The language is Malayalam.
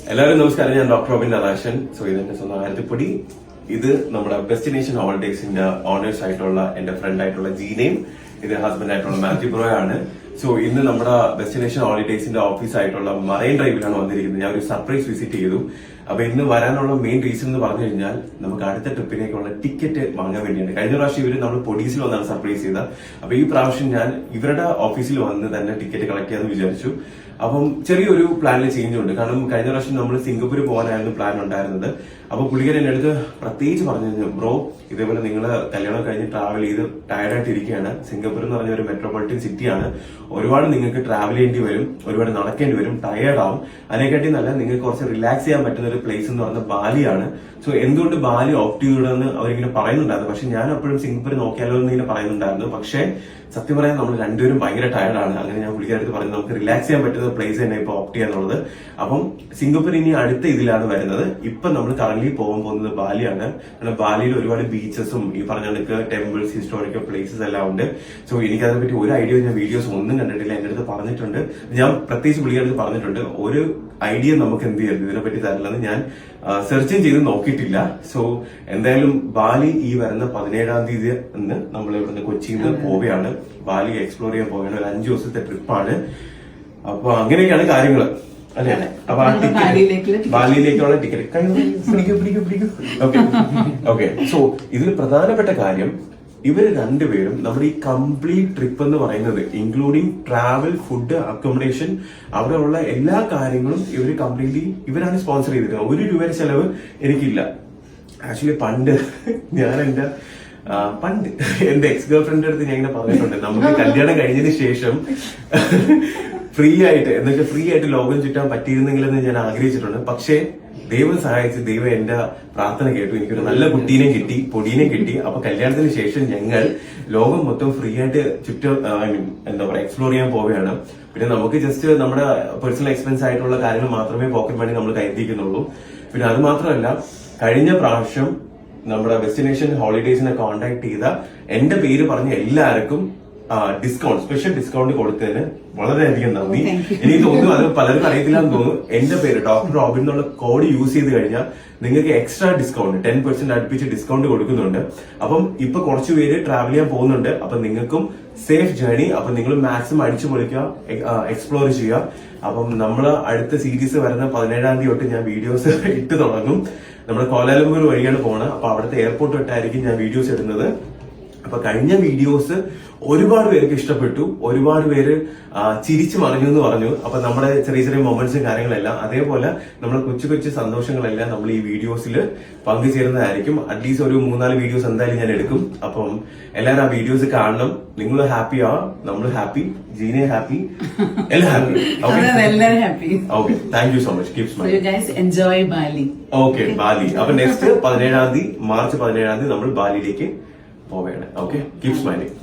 എല്ലാവരും നമസ്കാരം. ഞാൻ ഡോക്ടർ റോബിൻ നാരായണൻ. സോ ഇതെന്റെ സ്വന്തം ആയിരത്തിപ്പൊടി. ഇത് നമ്മുടെ ഡെസ്റ്റിനേഷൻ ഹോളിഡേസിന്റെ ഓണേഴ്സ് ആയിട്ടുള്ള എന്റെ ഫ്രണ്ട് ആയിട്ടുള്ള ജീനയും ഇത് ഹസ്ബൻഡ് ആയിട്ടുള്ള മാത്യു ബ്രോയ് ആണ്. സോ ഇന്ന് നമ്മുടെ ഡെസ്റ്റിനേഷൻ ഹോളിഡേസിന്റെ ഓഫീസ് ആയിട്ടുള്ള മറൈൻ ഡ്രൈവിലാണ് വന്നിരിക്കുന്നത്. ഞാൻ ഒരു സർപ്രൈസ് വിസിറ്റ് ചെയ്തു. അപ്പൊ ഇന്ന് വരാനുള്ള മെയിൻ റീസൺ എന്ന് പറഞ്ഞു കഴിഞ്ഞാൽ നമുക്ക് അടുത്ത ട്രിപ്പിലേക്കുള്ള ടിക്കറ്റ് വാങ്ങാൻ വേണ്ടിയാണ്. കഴിഞ്ഞ പ്രാവശ്യം ഇവര് നമ്മൾ പൊഡീസിൽ വന്നാണ് സർപ്രൈസ് ചെയ്തത്. അപ്പൊ ഈ പ്രാവശ്യം ഞാൻ ഇവരുടെ ഓഫീസിൽ വന്ന് തന്നെ ടിക്കറ്റ് കളക്ട് ചെയ്യാമെന്ന് വിചാരിച്ചു. അപ്പം ചെറിയൊരു പ്ലാനിൽ ചേഞ്ച് ഉണ്ട്. കാരണം കഴിഞ്ഞ പ്രാവശ്യം നമ്മൾ സിംഗപ്പൂർ പോകാനായിരുന്നു പ്ലാൻ ഉണ്ടായിരുന്നത്. അപ്പൊ പുള്ളിക്കാരൻ എന്റെ അടുത്ത് പ്രത്യേകിച്ച് പറഞ്ഞു, ബ്രോ ഇതേപോലെ നിങ്ങൾ കല്യാണം കഴിഞ്ഞ് ട്രാവൽ ചെയ്ത് ടയർഡായിട്ട് ഇരിക്കുകയാണ്. സിംഗപ്പൂർ എന്ന് പറഞ്ഞ ഒരു മെട്രോപൊളിറ്റൻ സിറ്റിയാണ്. ഒരുപാട് നിങ്ങൾക്ക് ട്രാവൽ ചെയ്യേണ്ടി വരും, ഒരുപാട് നടക്കേണ്ടി വരും, ടയർഡാവും. അതിനെക്കാട്ടി നല്ല നിങ്ങൾക്ക് കുറച്ച് റിലാക്സ് ചെയ്യാൻ പറ്റുന്ന ഒരു പ്ലേസ് എന്ന് പറഞ്ഞാൽ ബാലിയാണ്. സോ എന്തുകൊണ്ട് ബാലി ഓപ്റ്റ് ചെയ്തതെന്ന് അവരിങ്ങനെ പറയുന്നുണ്ടായിരുന്നു. പക്ഷെ ഞാൻ എപ്പോഴും സിംഗപ്പൂർ നോക്കിയാലോ എന്ന് ഇങ്ങനെ പറയുന്നുണ്ടായിരുന്നു. പക്ഷേ സത്യം പറയാൻ നമ്മൾ രണ്ടുപേരും ഭയങ്കര ടയർഡാണ്. അങ്ങനെ ഞാൻ പുള്ളിക്കാരടുത്ത് പറഞ്ഞു നമുക്ക് റിലാക്സ് ചെയ്യാൻ പറ്റുന്ന പ്ലേസ് തന്നെ ഇപ്പൊ ഓപ്റ്റ് ചെയ്യാന്നുള്ളത്. അപ്പം സിംഗപ്പൂർ ഇനി അടുത്ത ഇതിലാണ് വരുന്നത്. ഇപ്പൊ നമ്മൾ കറന്റ് പോകാൻ പോകുന്നത് ബാലിയാണ്. കാരണം ബാലിയിൽ ഒരുപാട് ബീച്ചസും ഈ പറഞ്ഞ കണക്ക് ടെമ്പിൾസ്, ഹിസ്റ്റോറിക്കൽ പ്ലേസസ് എല്ലാം ഉണ്ട്. സോ എനിക്ക് അതിനെപ്പറ്റി ഒരു ഐഡിയ, ഞാൻ വീഡിയോസ് ഒന്നും കണ്ടിട്ടില്ല. എന്റെ അടുത്ത് പറഞ്ഞിട്ടുണ്ട്, ഞാൻ പ്രത്യേകിച്ച് പുള്ളിക്കാരടുത്ത് പറഞ്ഞിട്ടുണ്ട് ഒരു ഐഡിയ നമുക്ക് എന്ത് ചെയ്യരുത് ഇതിനെപ്പറ്റി തരില്ലെന്ന്. ഞാൻ സെർച്ചും ചെയ്ത് നോക്കിയിട്ടില്ല. സോ എന്തായാലും ബാലി ഈ വരുന്ന 17-ാം തീയതി നമ്മൾ ഇവിടുന്ന് കൊച്ചിയിൽ നിന്ന് പോവുകയാണ്. ബാലി എക്സ്പ്ലോർ ചെയ്യാൻ പോവുകയാണ്. ഒരു 5 ദിവസത്തെ ട്രിപ്പാണ്. അപ്പൊ അങ്ങനെയൊക്കെയാണ് കാര്യങ്ങൾ അല്ലെ. അപ്പൊ ആ ടിക്കറ്റ്, ബാലിയിലേക്കുള്ള ടിക്കറ്റ് ഓക്കെ. സോ ഇതിൽ പ്രധാനപ്പെട്ട കാര്യം ഇവർ രണ്ടുപേരും നമ്മുടെ ഈ കംപ്ലീറ്റ് ട്രിപ്പ് എന്ന് പറയുന്നത് ഇൻക്ലൂഡിങ് ട്രാവൽ, ഫുഡ്, അക്കോമഡേഷൻ, അവിടെ ഉള്ള എല്ലാ കാര്യങ്ങളും ഇവര് കംപ്ലീറ്റ്ലി ഇവരാണ് സ്പോൺസർ ചെയ്തിരിക്കുന്നത്. 1 രൂപയുടെ ചെലവ് എനിക്കില്ല. ആക്ച്വലി പണ്ട് എന്റെ എക്സ് ഗേൾ ഫ്രണ്ടിന്റെ അടുത്ത് ഞാൻ ഇങ്ങനെ പറഞ്ഞിട്ടുണ്ട്, നമുക്ക് കല്യാണം കഴിഞ്ഞതിന് ശേഷം ഫ്രീ ആയിട്ട് ലോകം ചുറ്റാൻ പറ്റിയിരുന്നെങ്കിലെന്ന് ഞാൻ ആഗ്രഹിച്ചിട്ടുണ്ട്. പക്ഷേ ദൈവം സഹായിച്ച് ദൈവം എന്റെ പ്രാർത്ഥന കേട്ടു. എനിക്കൊരു നല്ല കുട്ടീനെ കിട്ടി, പൊടീനെ കിട്ടി. അപ്പൊ കല്യാണത്തിന് ശേഷം ഞങ്ങൾ ലോകം മൊത്തം ഫ്രീ ആയിട്ട് എന്താ പറയാ എക്സ്പ്ലോർ ചെയ്യാൻ പോവുകയാണ്. പിന്നെ നമുക്ക് ജസ്റ്റ് നമ്മുടെ പേഴ്സണൽ എക്സ്പെൻസ് ആയിട്ടുള്ള കാര്യങ്ങൾ മാത്രമേ പോക്കറ്റ് മണി നമ്മൾ കരുതിയിരിക്കുന്നുള്ളൂ. പിന്നെ അത് മാത്രമല്ല, കഴിഞ്ഞ പ്രാവശ്യം നമ്മുടെ ഡെസ്റ്റിനേഷൻ ഹോളിഡേസിനെ കോൺടാക്ട് ചെയ്ത എന്റെ പേര് പറഞ്ഞ എല്ലാവർക്കും ഡിസ്കൗണ്ട്, സ്പെഷ്യൽ ഡിസ്കൗണ്ട് കൊടുത്തതിന് വളരെയധികം നന്ദി. എനിക്ക് തോന്നുന്നു അത് പലർക്കും അറിയത്തില്ലാന്ന് തോന്നുന്നു. എന്റെ പേര് ഡോക്ടർ റോബിൻ എന്നുള്ള കോഡ് യൂസ് ചെയ്ത് കഴിഞ്ഞാൽ നിങ്ങൾക്ക് എക്സ്ട്രാ ഡിസ്കൗണ്ട് 10% അടുപ്പിച്ച് ഡിസ്കൗണ്ട് കൊടുക്കുന്നുണ്ട്. അപ്പം ഇപ്പൊ കുറച്ചു പേര് ട്രാവൽ ചെയ്യാൻ പോകുന്നുണ്ട്. അപ്പൊ നിങ്ങൾക്കും സേഫ് ജേർണി. അപ്പൊ നിങ്ങൾ മാക്സിമം അടിച്ചു പൊളിക്കുക, എക്സ്പ്ലോർ ചെയ്യുക. അപ്പം നമ്മൾ അടുത്ത സീരീസ് വരുന്ന 17-ാം തീയതി തൊട്ട് ഞാൻ വീഡിയോസ് ഇട്ട് തുടങ്ങും. നമ്മുടെ കോലാലംപൂർ വഴിയാണ് പോണത്. അപ്പൊ അവിടുത്തെ എയർപോർട്ട് തൊട്ടായിരിക്കും ഞാൻ വീഡിയോസ് ഇടുന്നത്. അപ്പൊ കഴിഞ്ഞ വീഡിയോസ് ഒരുപാട് പേർക്ക് ഇഷ്ടപ്പെട്ടു, ഒരുപാട് പേര് ചിരിച്ചു മറിഞ്ഞു എന്ന് പറഞ്ഞു. അപ്പൊ നമ്മുടെ ചെറിയ ചെറിയ മൊമെന്റ്സും കാര്യങ്ങളെല്ലാം, അതേപോലെ നമ്മുടെ കൊച്ചു കൊച്ചു സന്തോഷങ്ങളെല്ലാം നമ്മൾ ഈ വീഡിയോസിൽ പങ്കുചേരുന്നതായിരിക്കും. അറ്റ്ലീസ്റ്റ് ഒരു 3-4 വീഡിയോസ് എന്തായാലും ഞാൻ എടുക്കും. അപ്പം എല്ലാവരും ആ വീഡിയോസ് കാണണം. നിങ്ങൾ ഹാപ്പിയാ, നമ്മൾ ഹാപ്പി, ജീനെ ഹാപ്പി, എല്ലാം happy. Okay, thank you so much. Keep smiling. Enjoy Bali. Okay, Bali. അപ്പൊ നെക്സ്റ്റ് 17-ാം തീയതി, മാർച്ച് 17-ാം തീയതി നമ്മൾ ബാലിയിലേക്ക് പോവുകയാണ്. Okay, keep smiling.